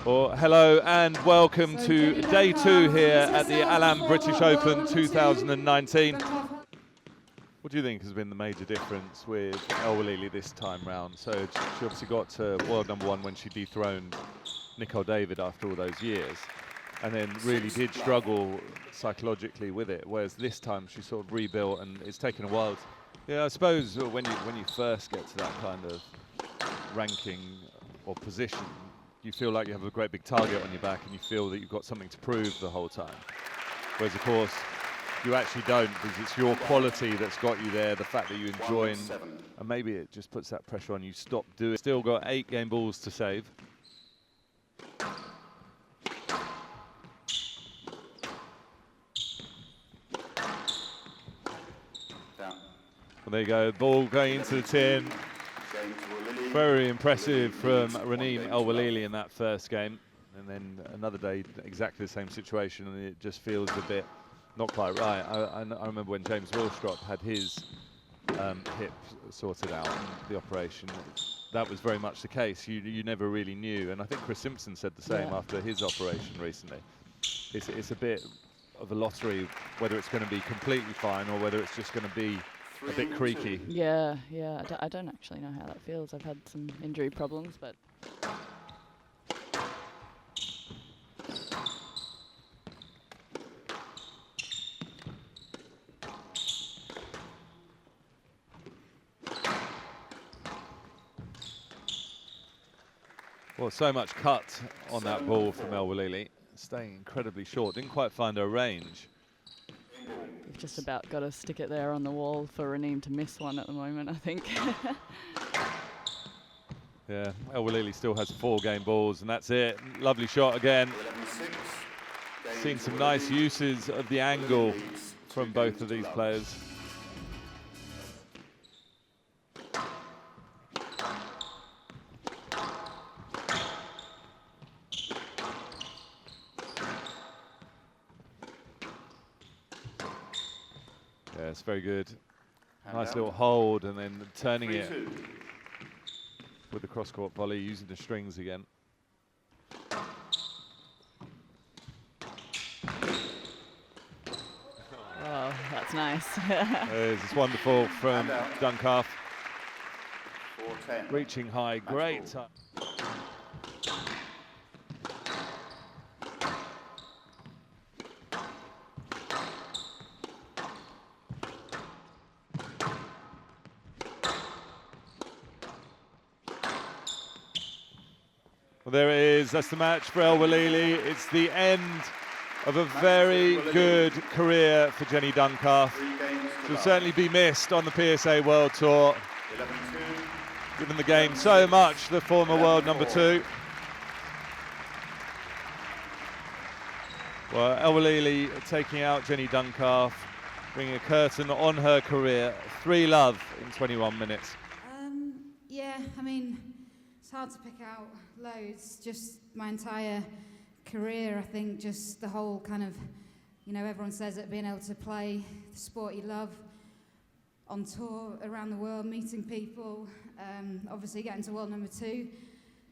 Well, hello and welcome to day 2 here at the Allam British Open 2019. What do you think has been the major difference with Welily this time round? So she obviously got to world #1 when she dethroned Nicol after all those years, and then really did struggle psychologically with it. Whereas this time she sort of rebuilt, and it's taken a while. Yeah, I suppose when you first get to that kind of ranking or position, you feel like you have a great big target on your back and you feel that you've got something to prove the whole time. Whereas, of course, you actually don't, because it's your quality that's got you there, the fact that you enjoy, and maybe it just puts that pressure on you. Stop doing it. Still got 8 game balls to save. Well, there you go, ball going into the tin. Very impressive from Raneem Welily in that first game, and then another day exactly the same situation, and it just feels a bit not quite right. I remember when James Wilstrop had his hip sorted out in the operation, that was very much the case. You never really knew, and I think Chris Simpson said the same after his operation recently. It's a bit of a lottery whether it's going to be completely fine or whether it's just going to be a bit creaky. Yeah. I don't actually know how that feels. I've had some injury problems, but well, so much cut on that ball from Welily, staying incredibly short. Didn't quite find her range. we've just about got to stick it there on the wall for Raneem to miss one at the moment, I think. Yeah, Welily still has 4 game balls, and that's it. Lovely shot again. Seen some nice uses of the angle from both of these players. Yeah, it's very good. Nice little hold, and then turning it with the cross-court volley, using the strings again. Oh, that's nice. It's wonderful from Duncalf. Reaching high, great. Well, there it is. That's the match for Welily. It's the end of a very good career for Jenny Duncalf. She'll certainly be missed on the PSA World Tour, given the game so much, the former world #2. Well, Welily taking out Jenny Duncalf, bringing a curtain on her career. 3-love in 21 minutes. Yeah, I mean, it's hard to pick out loads. Just my entire career, I think, just the whole kind of, you know, everyone says that being able to play the sport you love on tour around the world, meeting people, obviously getting to world #2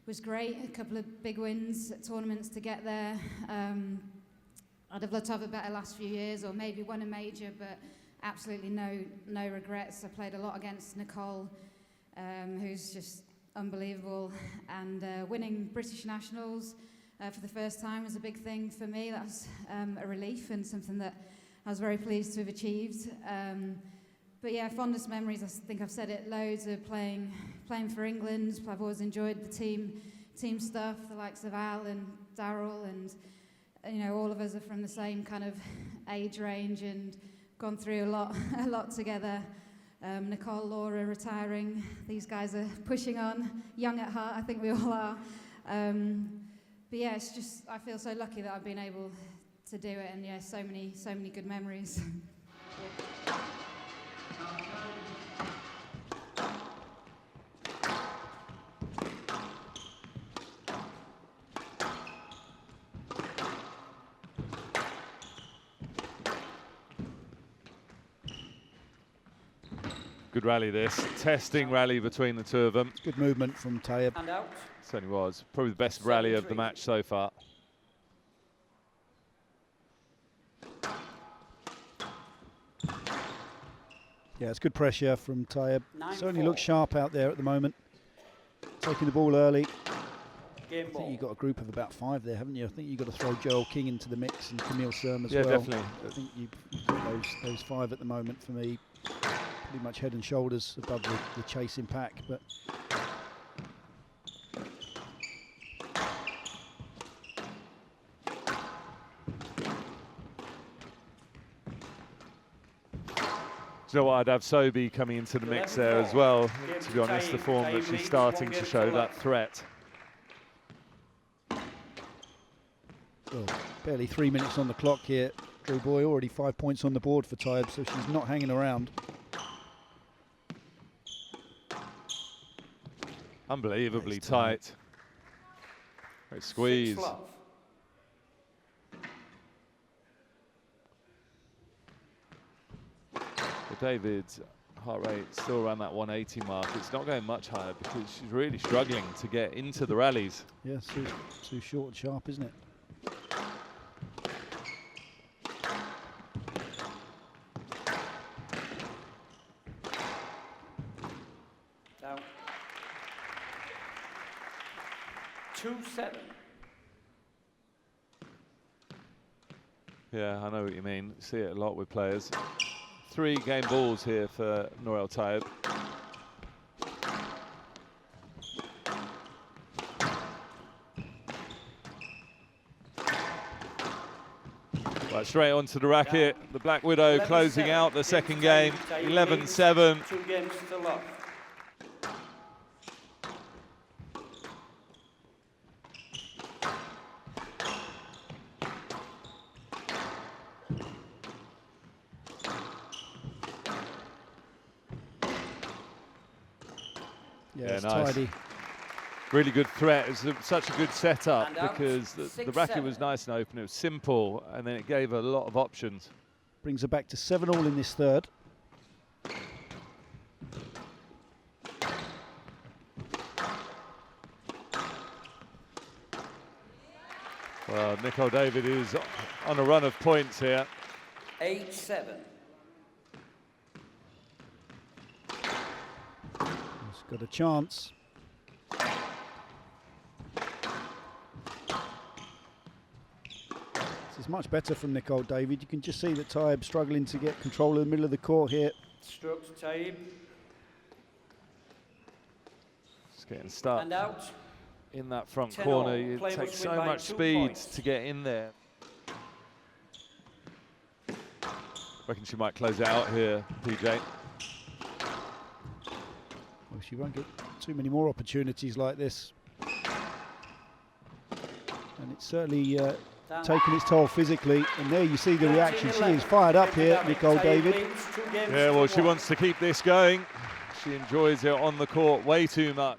was great. A couple of big wins at tournaments to get there. I'd have loved to have a better last few years, or maybe won a major, but absolutely no regrets. I played a lot against Nicol, who's just unbelievable, and winning British nationals for the first time was a big thing for me. That was a relief and something that I was very pleased to have achieved. But yeah, fondest memories, I think I've said it loads, of playing for England. I've always enjoyed the team stuff, the likes of Al and Daryl, and you know, all of us are from the same kind of age range and gone through a lot together. Nicol, Laura retiring, these guys are pushing on, young at heart, I think we all are. But yeah, it's just, I feel so lucky that I've been able to do it, and yeah, so many good memories. Yeah. Good rally this, testing rally between the two of them. Good movement from Tayeb. And out. Certainly was. Probably the best rally of the match so far. Yeah, it's good pressure from Tayeb. 9-4. Certainly looks sharp out there at the moment. Taking the ball early. Game I ball. think you've got a group of about 5 there, haven't you? I think you've got to throw Joelle King into the mix and Camille Serm as Yeah, well. definitely. I think you've got those 5 at the moment for me. Pretty much head and shoulders above the chasing pack. But Do you know what? I'd have Sobi coming into the mix there as well. To be honest, the form that she's starting to show, that threat. well, barely 3 minutes on the clock here. Drew Boy already 5 points on the board for Tayeb, so she's not hanging around. Unbelievably tight. Great squeeze. David's heart rate still around that 180 mark. It's not going much higher because she's really struggling to get into the rallies. Yeah, too short and sharp, isn't it? Down. 2-7. Yeah, I know what you mean. See it a lot with players. 3 game balls here for Nour Tayeb. Right, straight onto the racket. The Black Widow closing out the second game. 11-7. 2 games still up. Yeah, it's nice. tidy. Really good threat. It was such a good setup And out. because the racket was nice and open. It was simple, and then it gave a lot of options. Brings her back to 7-all in this third. Well, Nicol David is on a run of points here. 8-7. He's got a chance. This is much better from Nicol David. You can just see that Tayeb struggling to get control of the middle of the court here. Stroke to Tayeb. Just getting stuck And out. in that front 10-all. corner. It Play takes must win so by much 2 speed points. to get in there. Reckon she might close it out here, PJ. Well, she won't get too many more opportunities like this. And it's certainly Down. taken its toll physically. And there you see the reaction. She is fired up here, Nicol David. Yeah, well, she wants to keep this going. She enjoys it on the court way too much.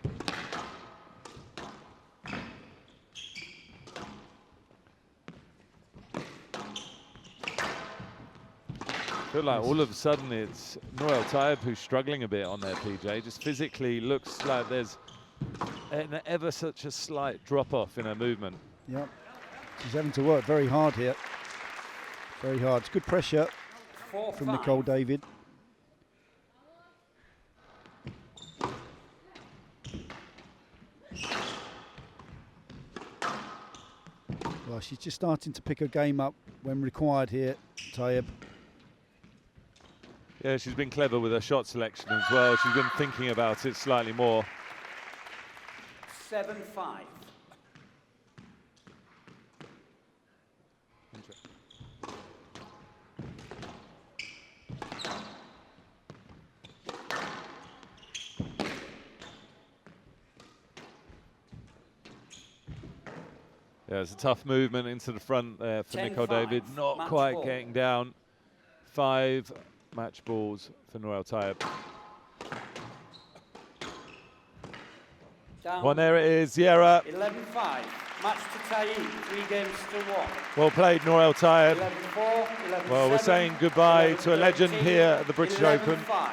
I feel like all of a sudden it's Nour Tayeb who's struggling a bit on there, PJ. Just physically looks like there's an ever such a slight drop-off in her movement. Yep. She's having to work very hard here. Very hard. It's good pressure from Nicol David. Well, she's just starting to pick her game up when required here, Tayeb. Yeah, she's been clever with her shot selection as well. She's been thinking about it slightly more. 7-5. Yeah, it's a tough movement into the front there for Nicol 10-5, David. Not match quite ball. getting down. 5 match balls for Nour Tayeb. Down. One there it is, Yera. 11-5. Match to Tayeb. 3 games to 1. Well played, Nour Tayeb. 11-4. 11-7. Well, we're saying goodbye to a legend 11-13, here at the British Open. 11-5.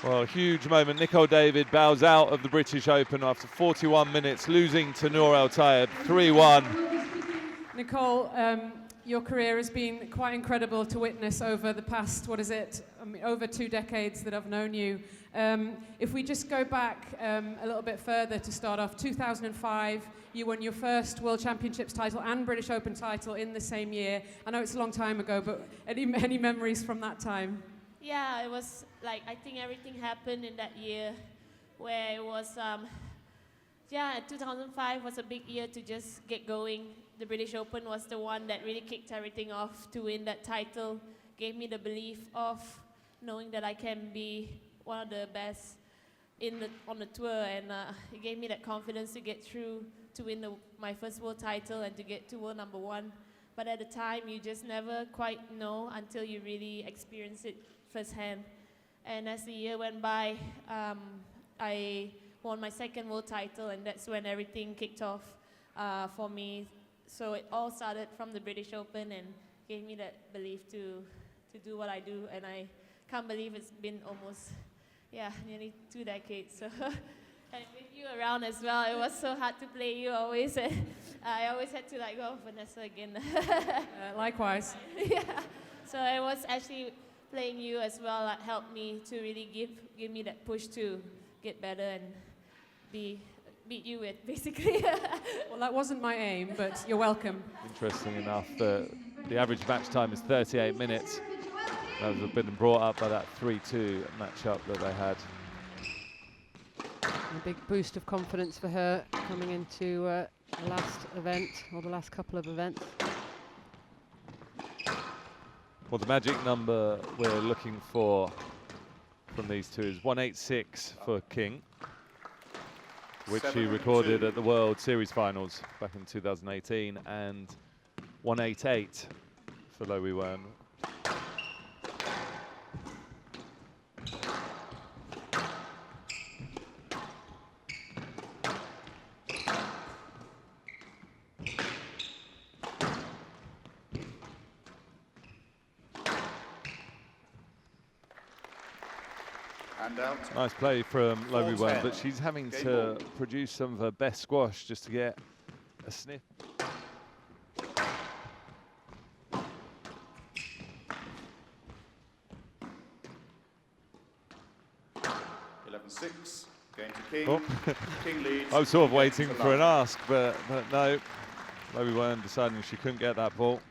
Well, huge moment. Nicol David bows out of the British Open after 41 minutes, losing to Nour Tayeb 3-1. Nicol, your career has been quite incredible to witness over the past, what is it, over 2 decades that I've known you. If we just go back a little bit further to start off, 2005, you won your first World Championships title and British Open title in the same year. I know it's a long time ago, but any memories from that time? Yeah, it was like, I think everything happened in that year where it was, 2005 was a big year to just get going. The British Open was the one that really kicked everything off. To win that title gave me the belief of knowing that I can be one of the best on the tour, and it gave me that confidence to get through to win my first world title and to get to world #1. But at the time, you just never quite know until you really experience it firsthand. And as the year went by, I won my second world title, and that's when everything kicked off for me. So it all started from the British Open and gave me that belief to do what I do. And I can't believe it's been almost, nearly 2 decades. So and with you around as well, it was so hard to play you always. I always had to like go Vanessa again. Likewise. Yeah. So it was actually playing you as well that helped me to really give me that push to get better and beat you with, basically. Well, that wasn't my aim, but you're welcome. Interesting enough, the average match time is 38 minutes. That was been brought up by that 3-2 matchup that they had. A big boost of confidence for her coming into the last event, or the last couple of events. Well, the magic number we're looking for from these two is 186 for King, which he recorded at the World Series Finals back in 2018, and 188 for Wern. Nice play from Wern, but she's having to produce some of her best squash just to get a sniff. Going to King. Oh. King leads. I was sort of waiting for an ask, but no. Wern deciding she couldn't get that ball.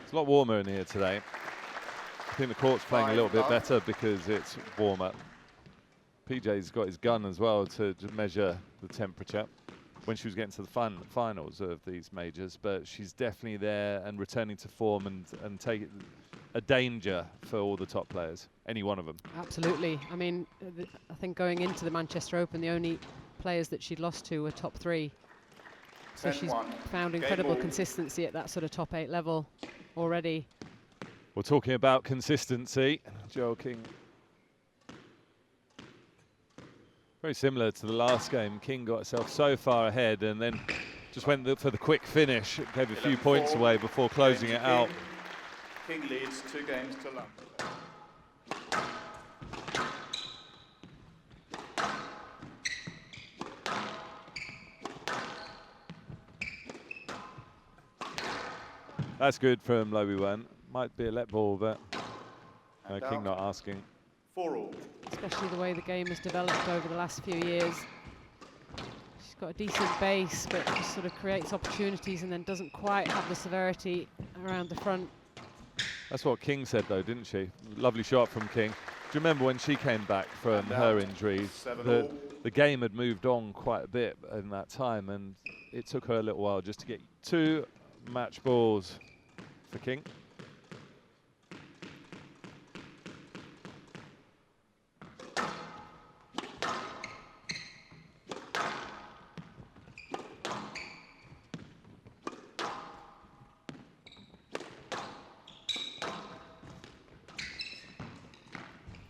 It's a lot warmer in here today. I think the court's playing a little bit better because it's warmer. PJ's got his gun as well to measure the temperature when she was getting to the finals of these majors, but she's definitely there and returning to form and take a danger for all the top players, any one of them. Absolutely. I mean, I think going into the Manchester Open, the only players that she'd lost to were top 3. So she's found incredible consistency at that sort of top 8 level already. We're talking about consistency. Joelle King. Very similar to the last game. King got herself so far ahead and then just went for the quick finish. Gave a few points away before closing it out. King leads 2 games to Allam. That's good from Wern. Might be a let ball, but King not asking. 4-all. Especially the way the game has developed over the last few years. She's got a decent base, but just sort of creates opportunities and then doesn't quite have the severity around the front. That's what King said, though, didn't she? Lovely shot from King. Do you remember when she came back from her injury? The game had moved on quite a bit in that time, and it took her a little while just to get 2 match balls for King.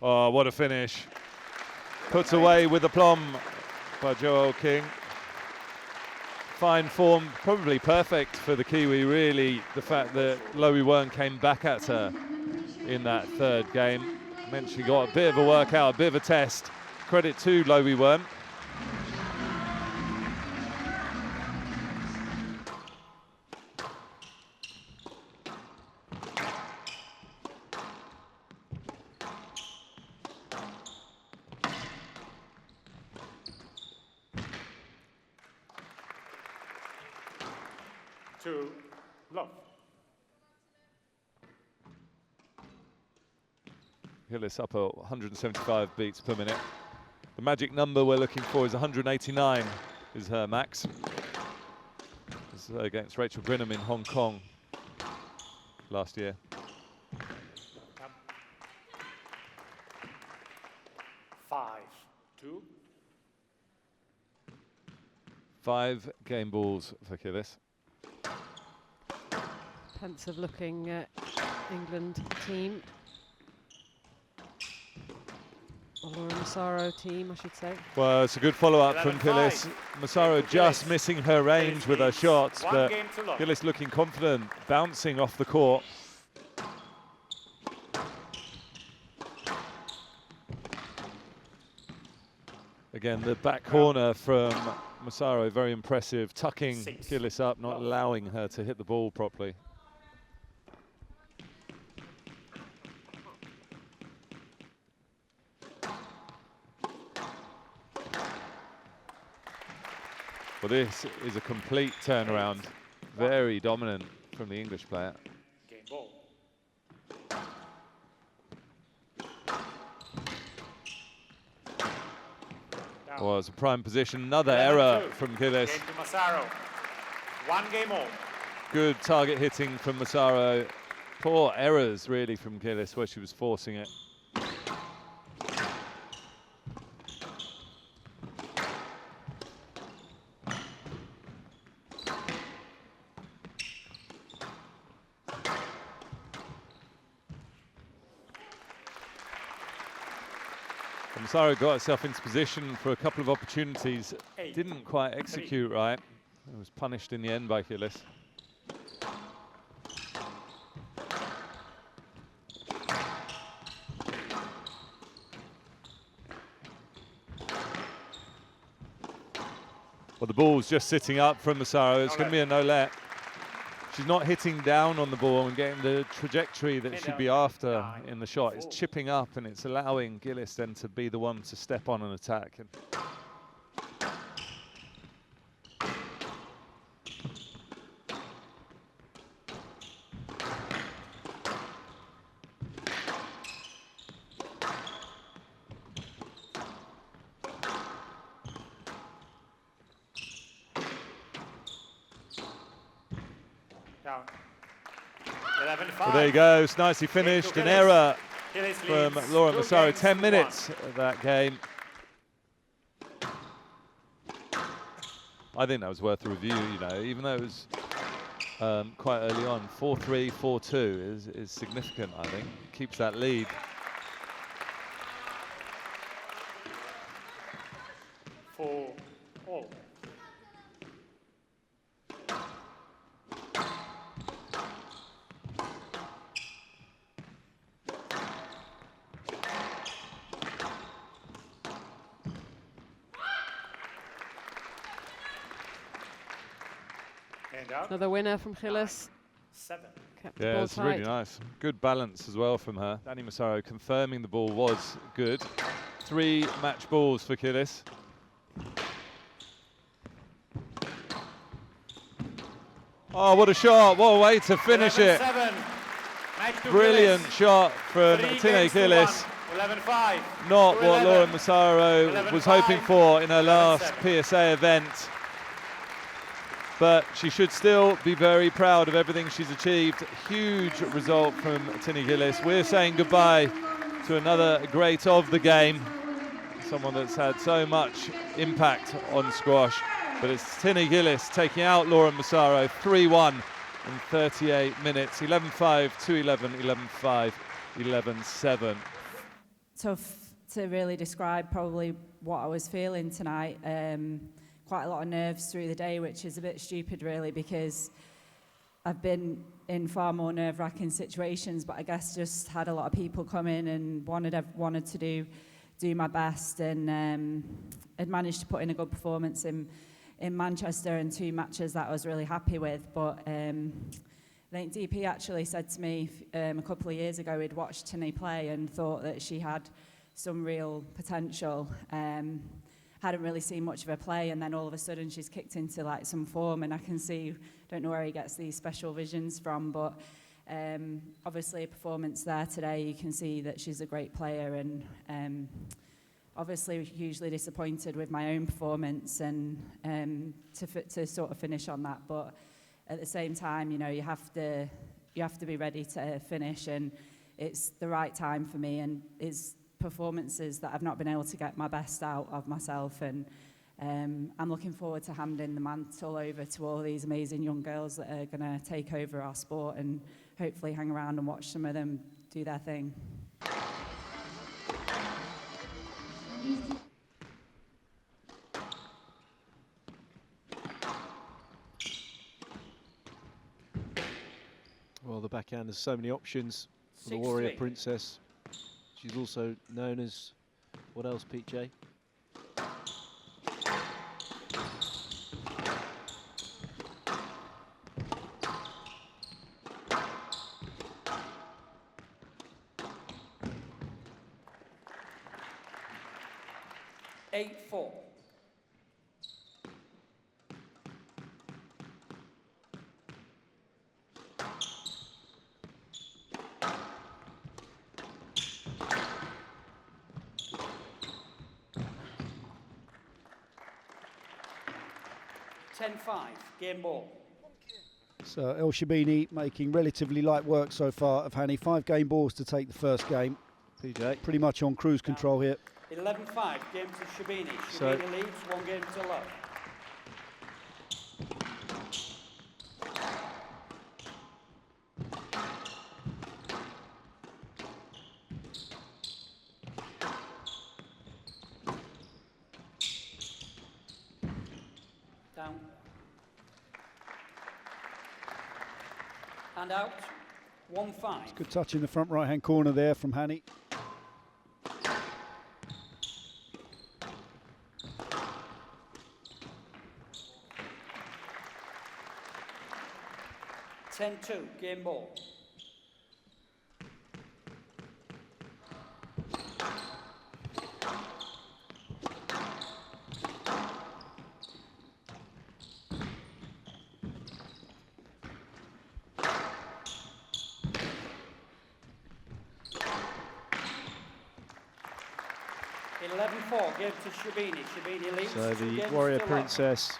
Oh, what a finish. Puts away with aplomb by Joelle King. Fine form, probably perfect for the Kiwi, really. The fact that Wern came back at her in that third game meant she got a bit of a workout, a bit of a test. Credit to Wern. Love. Gilis up at 175 beats per minute. The magic number we're looking for is 189, is her max. This is against Rachel Grinham in Hong Kong last year. 5-2. 5 game balls for Gilis. Pensive looking England team. Or Massaro team, I should say. Well, it's a good follow-up from Gilis. Massaro just missing her range with her shots, but Gilis looking confident, bouncing off the court. Again, the back corner from Massaro, very impressive, tucking Gilis up, not allowing her to hit the ball properly. Well, this is a complete turnaround. Very dominant from the English player. Game ball. Well, it's a prime position. Another error from Gilis. Game to Massaro. 1 game all. Good target hitting from Massaro. Poor errors, really, from Gilis, where she was forcing it. Massaro got herself into position for a couple of opportunities, didn't quite execute right. It was punished in the end by Gilis. Well, the ball's just sitting up from Massaro. It's going to be a no-let. She's not hitting down on the ball and getting the trajectory that she'd be after in the shot. It's chipping up and it's allowing Gilis then to be the one to step on and attack. Well, there you go, it's nicely finished. An error from Laura Massaro. 10 minutes of that game. I think that was worth a review, you know, even though it was quite early on. 4-3, 4-2 is significant, I think. Keeps that lead. For all. Another winner from Gilis. 7. Yeah, it's really nice. Good balance as well from her. Dani Massaro confirming the ball was good. 3 match balls for Gilis. Oh, what a shot. What a way to finish it. Brilliant shot from Tinne Gilis. 11-5. Not what Laura Massaro was hoping for in her last PSA event. But she should still be very proud of everything she's achieved. Huge result from Tinne Gilis. We're saying goodbye to another great of the game. Someone that's had so much impact on squash. But it's Tinne Gilis taking out Laura Massaro 3-1 in 38 minutes. 11-5, 2-11, 11-5, 11-7. So to really describe probably what I was feeling tonight. Quite a lot of nerves through the day, which is a bit stupid really, because I've been in far more nerve-wracking situations, but I guess just had a lot of people come in and wanted to do my best, and had managed to put in a good performance in Manchester and 2 matches that I was really happy with. But I think DP actually said to me a couple of years ago he'd watched Tinne play and thought that she had some real potential. Hadn't really seen much of her play, and then all of a sudden she's kicked into like some form, and I can see, don't know where he gets these special visions from, but obviously a performance there today, you can see that she's a great player, and obviously hugely disappointed with my own performance, and to sort of finish on that, but at the same time, you know, you have to be ready to finish, and it's the right time for me, and it's performances that I've not been able to get my best out of myself, and I'm looking forward to handing the mantle over to all these amazing young girls that are going to take over our sport, and hopefully hang around and watch some of them do their thing. Well, the backhand has so many options for the Warrior Princess. She's also known as, what else, Pete J? Eight-4. Game ball. So El Sherbini making relatively light work so far of Hany. 5 game balls to take the first game. PJ. Pretty much on cruise control here. 11-5, game to Sherbini. So Sherbini leads, 1 game to love. Down. And out. 1-5. Good touch in the front right hand corner there from Hany. Game ball. Give to Sherbini. Sherbini leads. So the Warrior Princess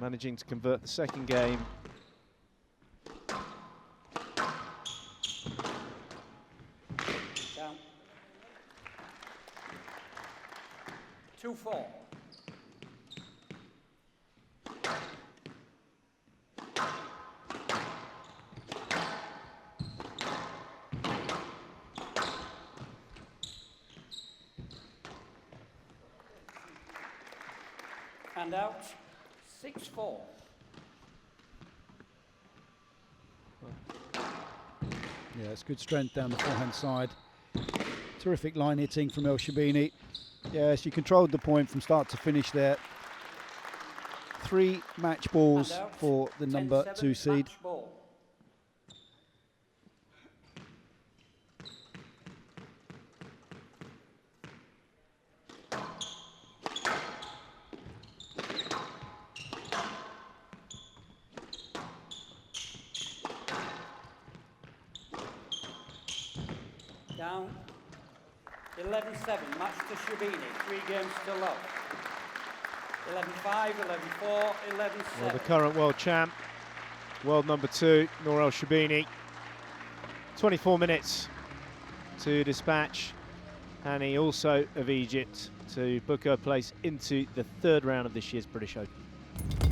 managing to convert the second game. Down. 2-4. And out, 6-4. Yeah, it's good strength down the forehand side. Terrific line hitting from El Sherbini. Yeah, she controlled the point from start to finish there. 3 match balls for the number 2 seed. Down. 11-7, match to Sherbini, 3 games to love. 11-5, 11-4, 11-7. Well, the current world champ, world number 2, Nour Sherbini. 24 minutes to dispatch Hany, also of Egypt, to book her place into the 3rd round of this year's British Open.